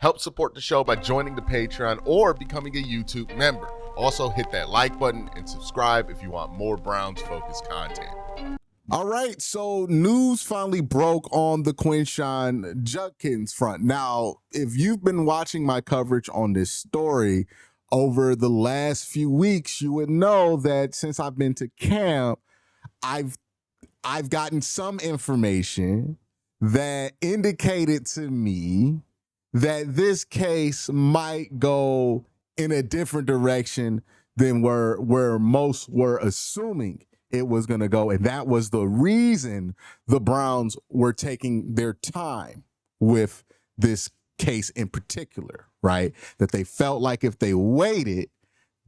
Help support the show by joining the Patreon or becoming a YouTube member. Also, hit that like button and subscribe if you want more Browns-focused content. All right, so news finally broke on the Quinshon Judkins front. Now, if you've been watching my coverage on this story over the last few weeks, you would know that since I've been to camp, I've gotten some information that indicated to me that this case might go in a different direction than where most were assuming it was going to go. And that was the reason the Browns were taking their time with this case in particular, right? That they felt like if they waited,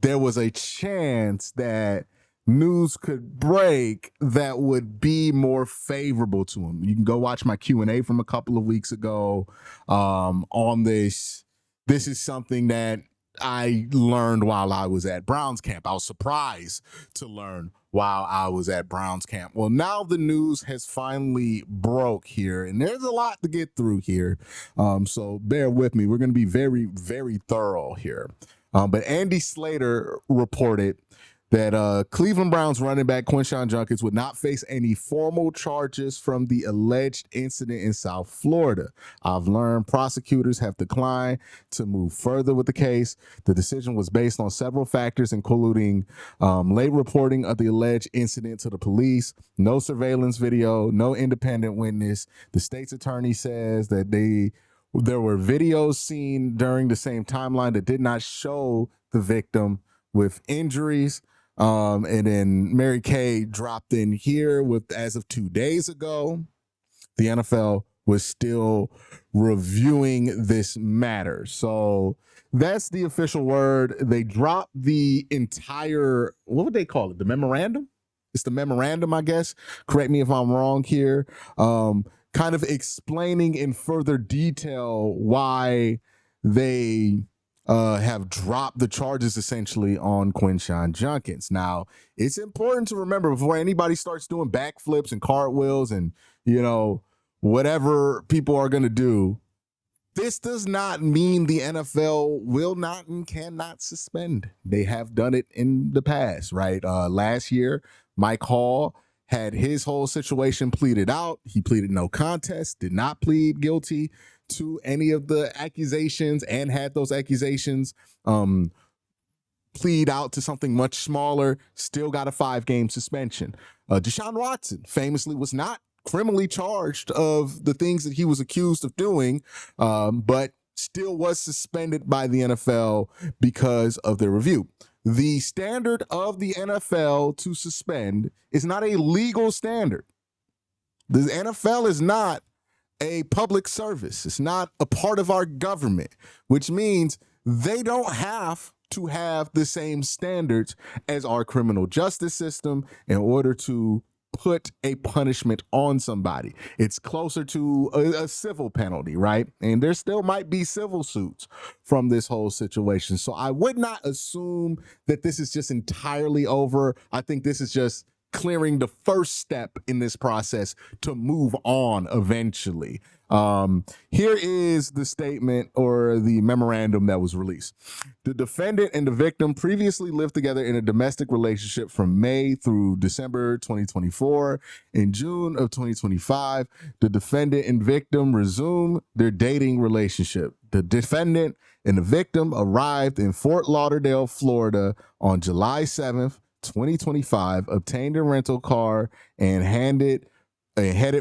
there was a chance that news could break that would be more favorable to him. You can go watch my Q&A from a couple of weeks ago on this. This is something that I learned while I was at Browns camp. I was surprised to learn while I was at Browns camp. Well, now the news has finally broke here, and there's a lot to get through here. So bear with me. We're going to be very, very thorough here. But Andy Slater reported that Cleveland Browns running back Quinshon Junkins would not face any formal charges from the alleged incident in South Florida. I've learned prosecutors have declined to move further with the case. The decision was based on several factors, including late reporting of the alleged incident to the police, no surveillance video, no independent witness. The state's attorney says that there were videos seen during the same timeline that did not show the victim with injuries. And then Mary Kay dropped in here with, as of 2 days ago, the NFL was still reviewing this matter. So that's the official word. They dropped the entire, what would they call it? The memorandum? It's the memorandum, I guess. Correct me if I'm wrong here. Kind of explaining in further detail why they have dropped the charges essentially on Quinshon Junkins. Now, it's important to remember before anybody starts doing backflips and cartwheels and, whatever people are going to do, this does not mean the NFL will not and cannot suspend. They have done it in the past, right? Last year, Mike Hall had his whole situation pleaded out. He pleaded no contest, did not plead guilty to any of the accusations, and had those accusations plead out to something much smaller, still got a 5-game suspension. Deshaun Watson famously was not criminally charged of the things that he was accused of doing, but still was suspended by the NFL because of their review. The standard of the NFL to suspend is not a legal standard. The NFL is not a public service. It's not a part of our government, which means they don't have to have the same standards as our criminal justice system in order to put a punishment on somebody. It's closer to a civil penalty, right? And there still might be civil suits from this whole situation. So I would not assume that this is just entirely over. I think this is just clearing the first step in this process to move on eventually. Here is the statement or the memorandum that was released. The defendant and the victim previously lived together in a domestic relationship from May through December 2024. In June of 2025, the defendant and victim resumed their dating relationship. The defendant and the victim arrived in Fort Lauderdale, Florida on July 7th, 2025, obtained a rental car and headed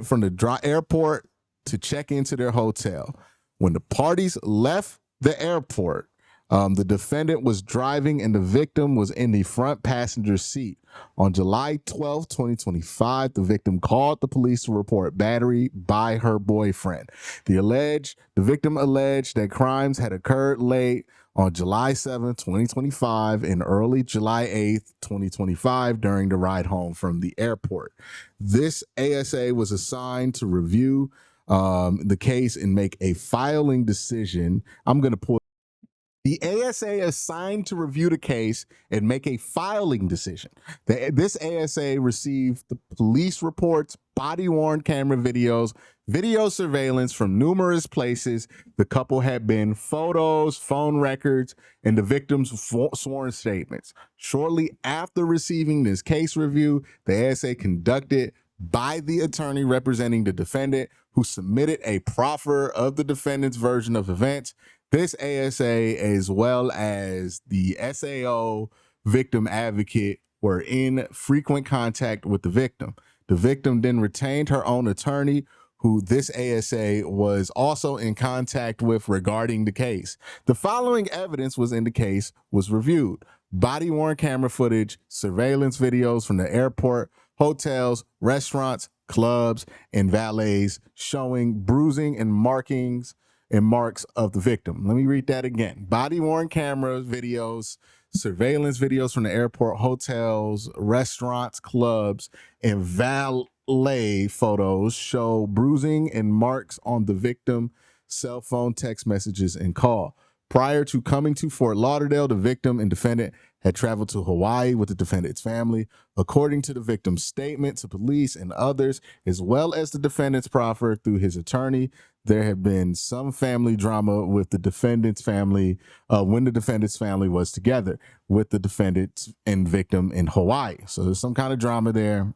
from the airport to check into their hotel. When the parties left the airport, the defendant was driving and the victim was in the front passenger seat. On July 12, 2025, the victim called the police to report battery by her boyfriend. The victim alleged that crimes had occurred late on July 7, 2025 and early July 8, 2025 during the ride home from the airport. This ASA was assigned to review the case and make a filing decision. I'm going to pull the ASA assigned to review the case and make a filing decision. This ASA received the police reports body-worn camera videos, video surveillance from numerous places the couple had been, photos, phone records, and the victim's sworn statements. Shortly after receiving this case review, the ASA conducted by the attorney representing the defendant, who submitted a proffer of the defendant's version of events. This ASA, as well as the SAO victim advocate, were in frequent contact with the victim. The victim then retained her own attorney, who this ASA was also in contact with regarding the case. The following evidence was in the case was reviewed: body-worn camera footage, surveillance videos from the airport, hotels, restaurants, clubs, and valets showing bruising and marks of the victim. Let me read that again. Body-worn cameras, videos, surveillance videos from the airport, hotels, restaurants, clubs, and valet photos show bruising and marks on the victim, cell phone, text messages, and call. Prior to coming to Fort Lauderdale, the victim and defendant had traveled to Hawaii with the defendant's family. According to the victim's statement to police and others, as well as the defendant's proffer through his attorney, there had been some family drama with the defendant's family when the defendant's family was together with the defendant and victim in Hawaii. So there's some kind of drama there.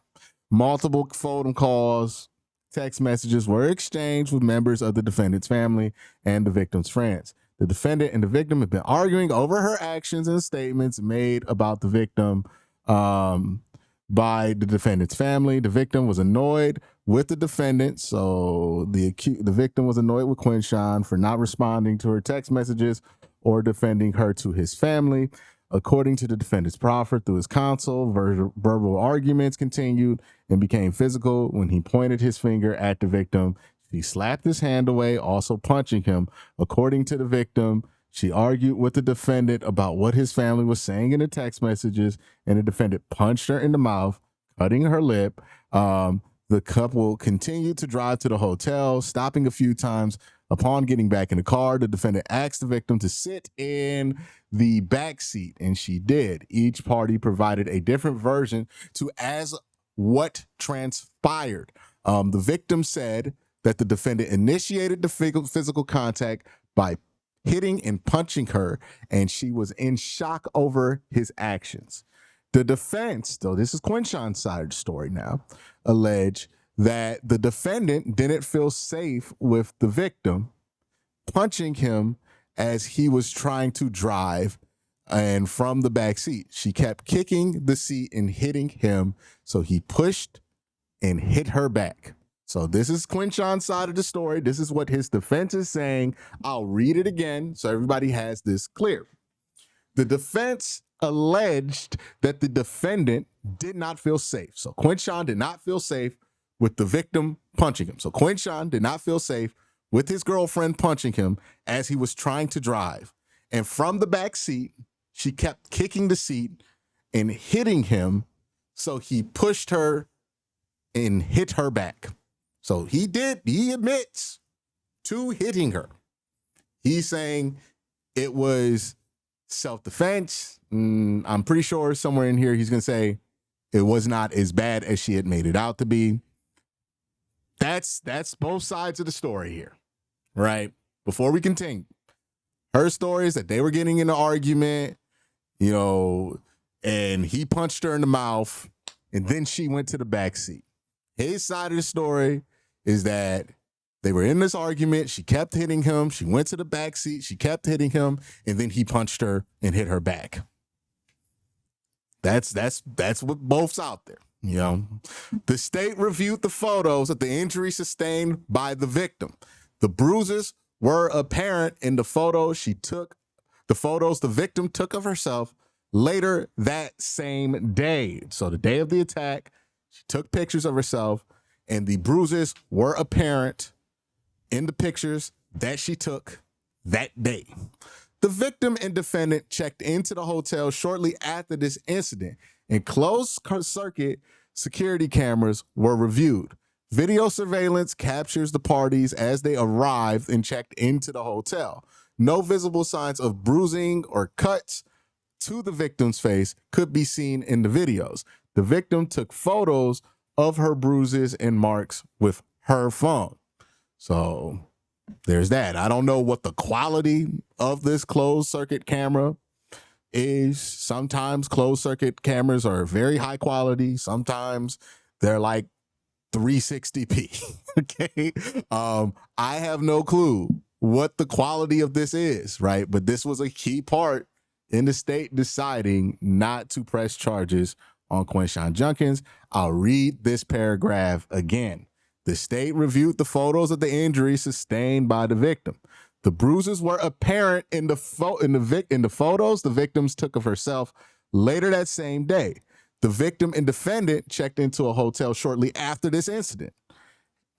Multiple phone calls, text messages were exchanged with members of the defendant's family and the victim's friends. The defendant and the victim have been arguing over her actions and statements made about the victim by the defendant's family. The victim was annoyed with the defendant, so the victim was annoyed with Quinshon for not responding to her text messages or defending her to his family. According to the defendant's proffer through his counsel, verbal arguments continued and became physical when he pointed his finger at the victim. She slapped his hand away, also punching him. According to the victim, she argued with the defendant about what his family was saying in the text messages, and the defendant punched her in the mouth, cutting her lip. The couple continued to drive to the hotel, stopping a few times. Upon getting back in the car, the defendant asked the victim to sit in the back seat, and she did. Each party provided a different version to as what transpired. The victim said that the defendant initiated the physical contact by hitting and punching her, and she was in shock over his actions. The defense, though this is Quinshon's side of the story now, alleged that the defendant didn't feel safe with the victim punching him as he was trying to drive and from the back seat. She kept kicking the seat and hitting him, so he pushed and hit her back. So this is Quinshon's side of the story. This is what his defense is saying. I'll read it again so everybody has this clear. The defense alleged that the defendant did not feel safe. So Quinshon did not feel safe with the victim punching him. So Quinshon did not feel safe with his girlfriend punching him as he was trying to drive. And from the back seat, she kept kicking the seat and hitting him. So he pushed her and hit her back. So he admits to hitting her. He's saying it was self-defense. I'm pretty sure somewhere in here he's going to say it was not as bad as she had made it out to be. That's both sides of the story here, right? Before we continue, her story is that they were getting in an argument, and he punched her in the mouth, and then she went to the back seat. His side of the story is that they were in this argument. She kept hitting him. She went to the back seat. She kept hitting him, and then he punched her and hit her back. That's what both's out there. The state reviewed the photos of the injury sustained by the victim. The bruises were apparent in the photos the victim took of herself later that same day. So the day of the attack, she took pictures of herself, and the bruises were apparent in the pictures that she took that day. The victim and defendant checked into the hotel shortly after this incident, and closed circuit security cameras were reviewed. Video surveillance captures the parties as they arrived and checked into the hotel. No visible signs of bruising or cuts to the victim's face could be seen in the videos. The victim took photos of her bruises and marks with her phone. So there's that. I don't know what the quality of this closed circuit camera is. Sometimes closed circuit cameras are very high quality. Sometimes they're like 360p. Okay. I have no clue what the quality of this is, right? But this was a key part in the state deciding not to press charges on Quinshon Junkins. I'll read this paragraph again. The state reviewed the photos of the injuries sustained by the victim. The bruises were apparent in the photos the victims took of herself later that same day. The victim and defendant checked into a hotel shortly after this incident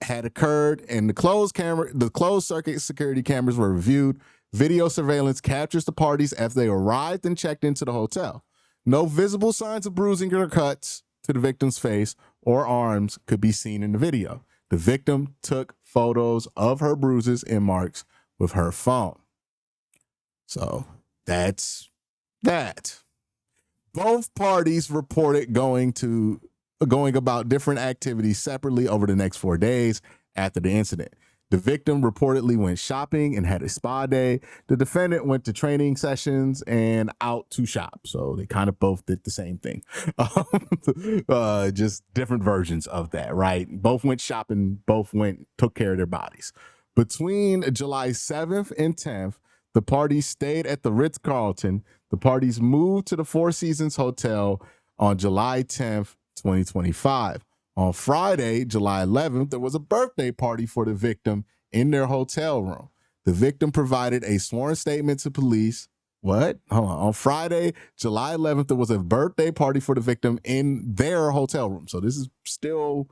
had occurred, and the closed circuit security cameras were reviewed. Video surveillance captures the parties as they arrived and checked into the hotel. No visible signs of bruising or cuts to the victim's face or arms could be seen in the video. The victim took photos of her bruises and marks with her phone. So that's that. Both parties reported going about different activities separately over the next 4 days after the incident. The victim reportedly went shopping and had a spa day. The defendant went to training sessions and out to shop. So they kind of both did the same thing. Just different versions of that, right? Both went shopping, took care of their bodies. Between July 7th and 10th, the parties stayed at the Ritz-Carlton. The parties moved to the Four Seasons Hotel on July 10th, 2025. On Friday, July 11th, there was a birthday party for the victim in their hotel room. The victim provided a sworn statement to police. What? Hold on. On Friday, July 11th, there was a birthday party for the victim in their hotel room. So this is still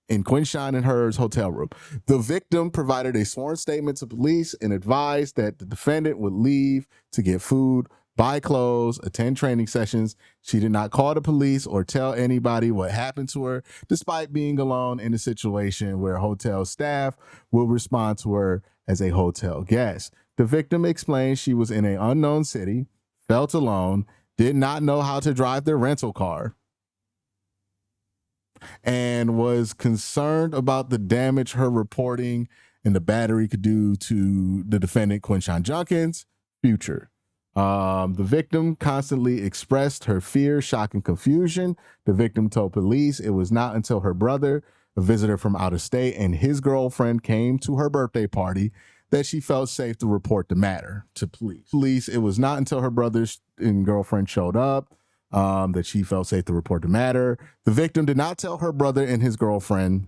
in Quinshon and her's hotel room. The victim provided a sworn statement to police and advised that the defendant would leave to get food, buy clothes, attend training sessions. She did not call the police or tell anybody what happened to her, despite being alone in a situation where hotel staff will respond to her as a hotel guest. The victim explained she was in an unknown city, felt alone, did not know how to drive their rental car, and was concerned about the damage her reporting and the battery could do to the defendant, Quinshon Junkins' future. The victim constantly expressed her fear, shock, and confusion. The victim told police it was not until her brother, a visitor from out of state, and his girlfriend came to her birthday party that she felt safe to report the matter to police. It was not until her brother and girlfriend showed up that she felt safe to report the matter. The victim did not tell her brother and his girlfriend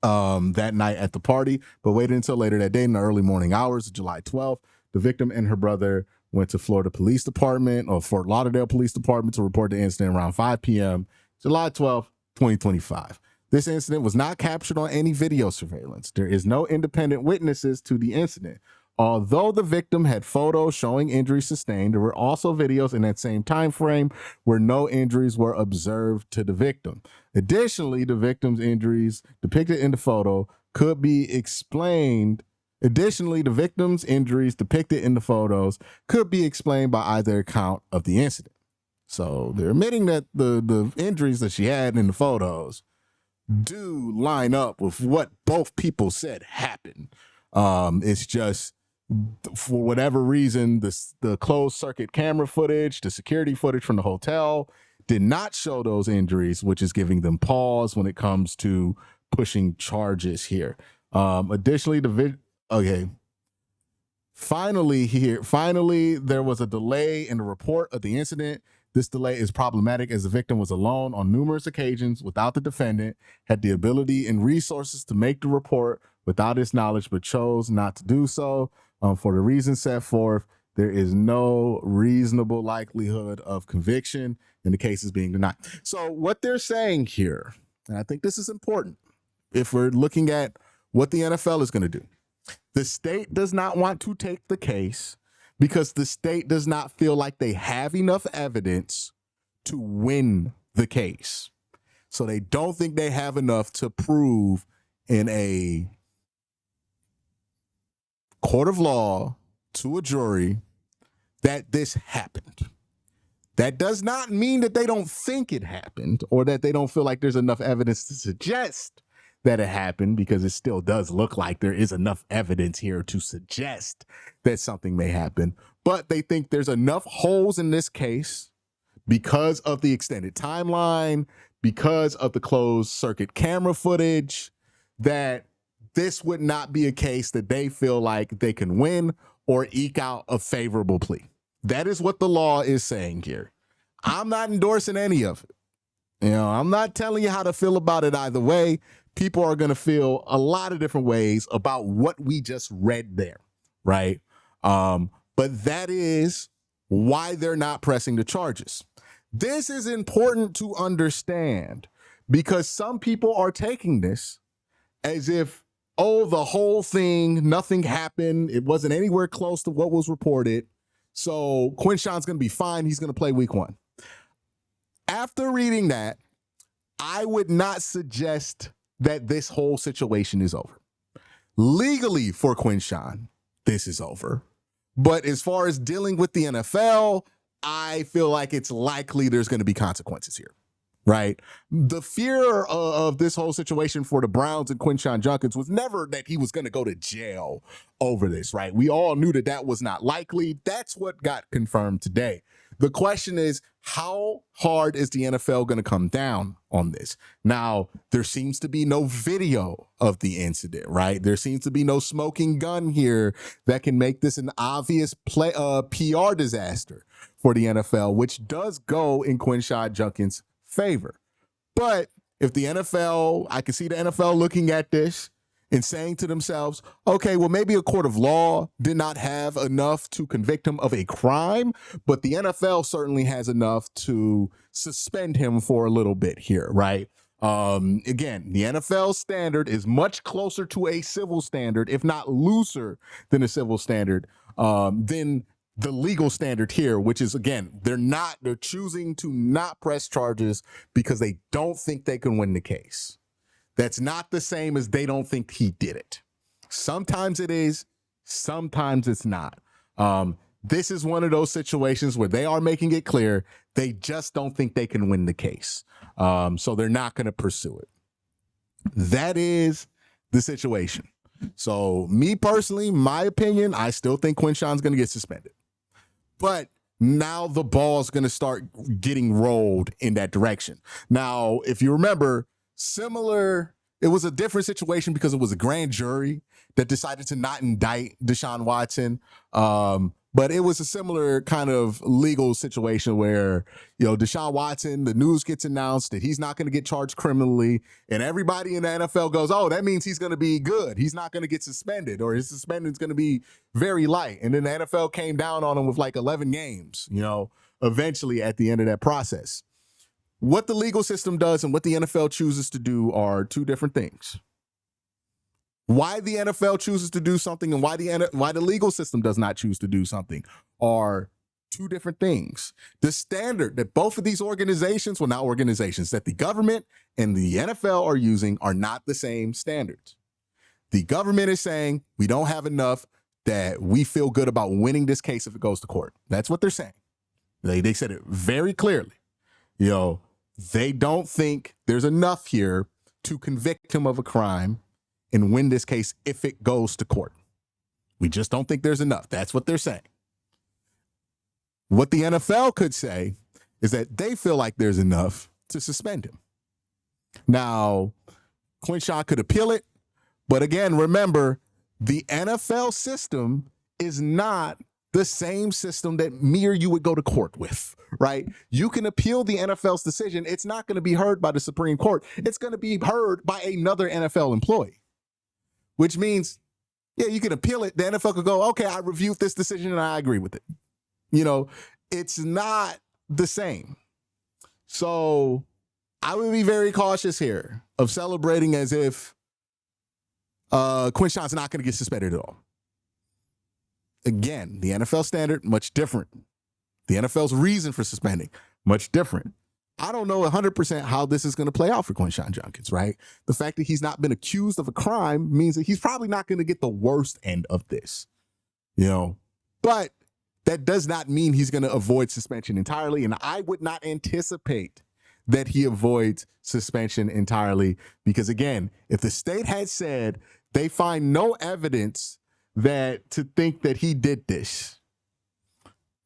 that night at the party, but waited until later that day in the early morning hours of July 12th. The victim and her brother went to Florida Police Department or Fort Lauderdale Police Department to report the incident around 5 p.m. July 12th, 2025. This incident was not captured on any video surveillance. There is no independent witnesses to the incident. Although the victim had photos showing injuries sustained, there were also videos in that same time frame where no injuries were observed to the victim. Additionally, the victim's injuries depicted in the photo could be explained. Additionally, the victim's injuries depicted in the photos could be explained by either account of the incident. So they're admitting that the injuries that she had in the photos do line up with what both people said happened. It's just, for whatever reason, the closed circuit camera footage, the security footage from the hotel did not show those injuries, which is giving them pause when it comes to pushing charges here. Additionally, Finally, there was a delay in the report of the incident. This delay is problematic as the victim was alone on numerous occasions without the defendant, had the ability and resources to make the report without his knowledge, but chose not to do so. For the reasons set forth, there is no reasonable likelihood of conviction and the case is being denied. So what they're saying here, and I think this is important, if we're looking at what the NFL is going to do, the state does not want to take the case because the state does not feel like they have enough evidence to win the case. So they don't think they have enough to prove in a court of law to a jury that this happened, That does not mean that they don't think it happened or that they don't feel like there's enough evidence to suggest that it happened, because it still does look like there is enough evidence here to suggest that something may happen. But they think there's enough holes in this case because of the extended timeline, because of the closed circuit camera footage, that this would not be a case that they feel like they can win or eke out a favorable plea. That is what the law is saying here. I'm not endorsing any of it. I'm not telling you how to feel about it either way. People are going to feel a lot of different ways about what we just read there, right? But that is why they're not pressing the charges. This is important to understand because some people are taking this as if, oh, the whole thing, nothing happened. It wasn't anywhere close to what was reported. So Quinshon's going to be fine. He's going to play week 1. After reading that, I would not suggest that this whole situation is over. Legally for Quinshon, this is over. But as far as dealing with the NFL, I feel like it's likely there's going to be consequences here, right? The fear of this whole situation for the Browns and Quinshon Junkins was never that he was going to go to jail over this, right? We all knew that that was not likely. That's what got confirmed today. The question is, how hard is the NFL going to come down on this? Now, there seems to be no video of the incident, right? There seems to be no smoking gun here that can make this an obvious PR disaster for the NFL, which does go in Quinshon Junkins' favor. But if the NFL, I can see the NFL looking at this and saying to themselves, okay, well, maybe a court of law did not have enough to convict him of a crime, but the NFL certainly has enough to suspend him for a little bit here, right? Again, the NFL standard is much closer to a civil standard, if not looser than a civil standard, than the legal standard here, which is, again, they're choosing to not press charges because they don't think they can win the case. That's not the same as they don't think he did it. Sometimes it is, sometimes it's not. This is one of those situations where they are making it clear they just don't think they can win the case. So they're not going to pursue it. That is the situation. So me personally, my opinion, I still think Quinshon's going to get suspended. But now the ball's going to start getting rolled in that direction. Now, if you remember, it was a different situation because it was a grand jury that decided to not indict Deshaun Watson. But it was a similar kind of legal situation where, Deshaun Watson, the news gets announced that he's not going to get charged criminally, and everybody in the NFL goes, oh, that means he's going to be good. He's not going to get suspended, or his suspension is going to be very light. And then the NFL came down on him with like 11 games, eventually at the end of that process. What the legal system does and what the NFL chooses to do are two different things. Why the NFL chooses to do something and why the legal system does not choose to do something are two different things. The standard that both of these organizations, well, not organizations, that the government and the NFL are using are not the same standards. The government is saying we don't have enough that we feel good about winning this case if it goes to court. That's what they're saying. They said it very clearly. They don't think there's enough here to convict him of a crime and win this case if it goes to court. We just don't think there's enough. That's what they're saying. What the NFL could say is that they feel like there's enough to suspend him. Now, Quinshon could appeal it, but again, remember, the NFL system is not the same system that me or you would go to court with, right? You can appeal the NFL's decision. It's not going to be heard by the Supreme Court. It's going to be heard by another NFL employee. Which means, yeah, you can appeal it. The NFL could go, okay, I reviewed this decision and I agree with it. It's not the same. So I would be very cautious here of celebrating as if Quinshon's not going to get suspended at all. Again, the NFL standard, much different. The NFL's reason for suspending, much different. I don't know 100% how this is going to play out for Quinshon Junkins, right? The fact that he's not been accused of a crime means that he's probably not going to get the worst end of this, But that does not mean he's going to avoid suspension entirely. And I would not anticipate that he avoids suspension entirely because, again, if the state had said they find no evidence that to think that he did this,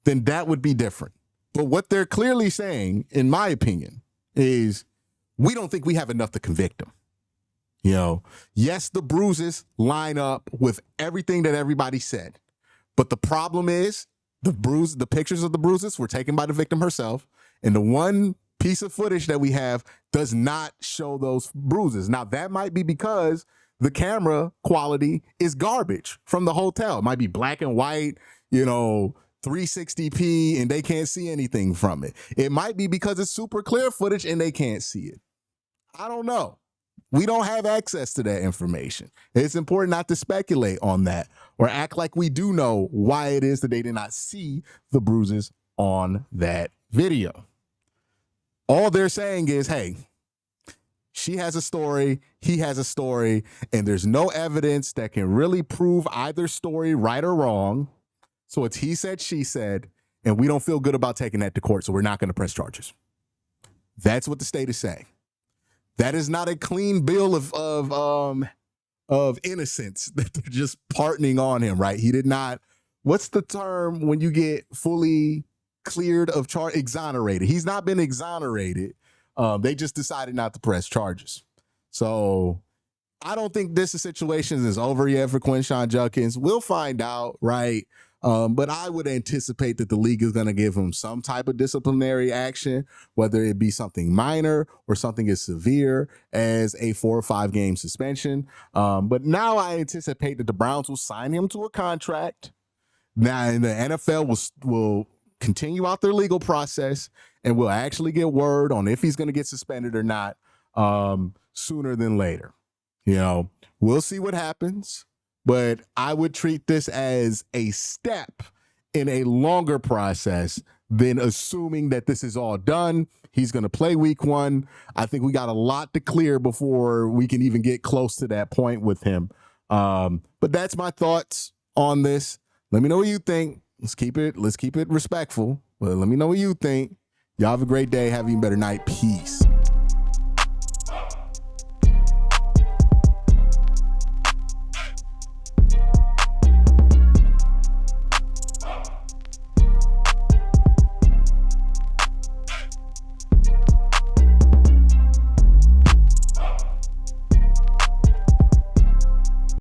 then that would be different. But what they're clearly saying, in my opinion, is we don't think we have enough to convict him. You know, yes, the bruises line up with everything that everybody said. But the problem is the pictures of the bruises were taken by the victim herself. And the one piece of footage that we have does not show those bruises. Now, that might be because the camera quality is garbage from the hotel. It might be black and white, 360p, and they can't see anything from it. It might be because it's super clear footage and they can't see it. I don't know. We don't have access to that information. It's important not to speculate on that or act like we do know why it is that they did not see the bruises on that video. All they're saying is, hey, she has a story, he has a story, and there's no evidence that can really prove either story right or wrong. So it's he said, she said, and we don't feel good about taking that to court, so we're not going to press charges. That's what the state is saying. That is not a clean bill of innocence that they're just pardoning on him, right? He did not. What's the term when you get fully cleared of charge? Exonerated. He's not been exonerated. They just decided not to press charges. So I don't think this situation is over yet for Quinshon Junkins. We'll find out, right? But I would anticipate that the league is going to give him some type of disciplinary action, whether it be something minor or something as severe as a 4 or 5 game suspension. But now I anticipate that the Browns will sign him to a contract. Now, and the NFL will continue out their legal process and we'll actually get word on if he's going to get suspended or not sooner than later. We'll see what happens. But I would treat this as a step in a longer process than assuming that this is all done. He's going to play week 1. I think we got a lot to clear before we can even get close to that point with him. But that's my thoughts on this. Let me know what you think. Let's keep it respectful. But let me know what you think. Y'all have a great day. Have an even better night. Peace.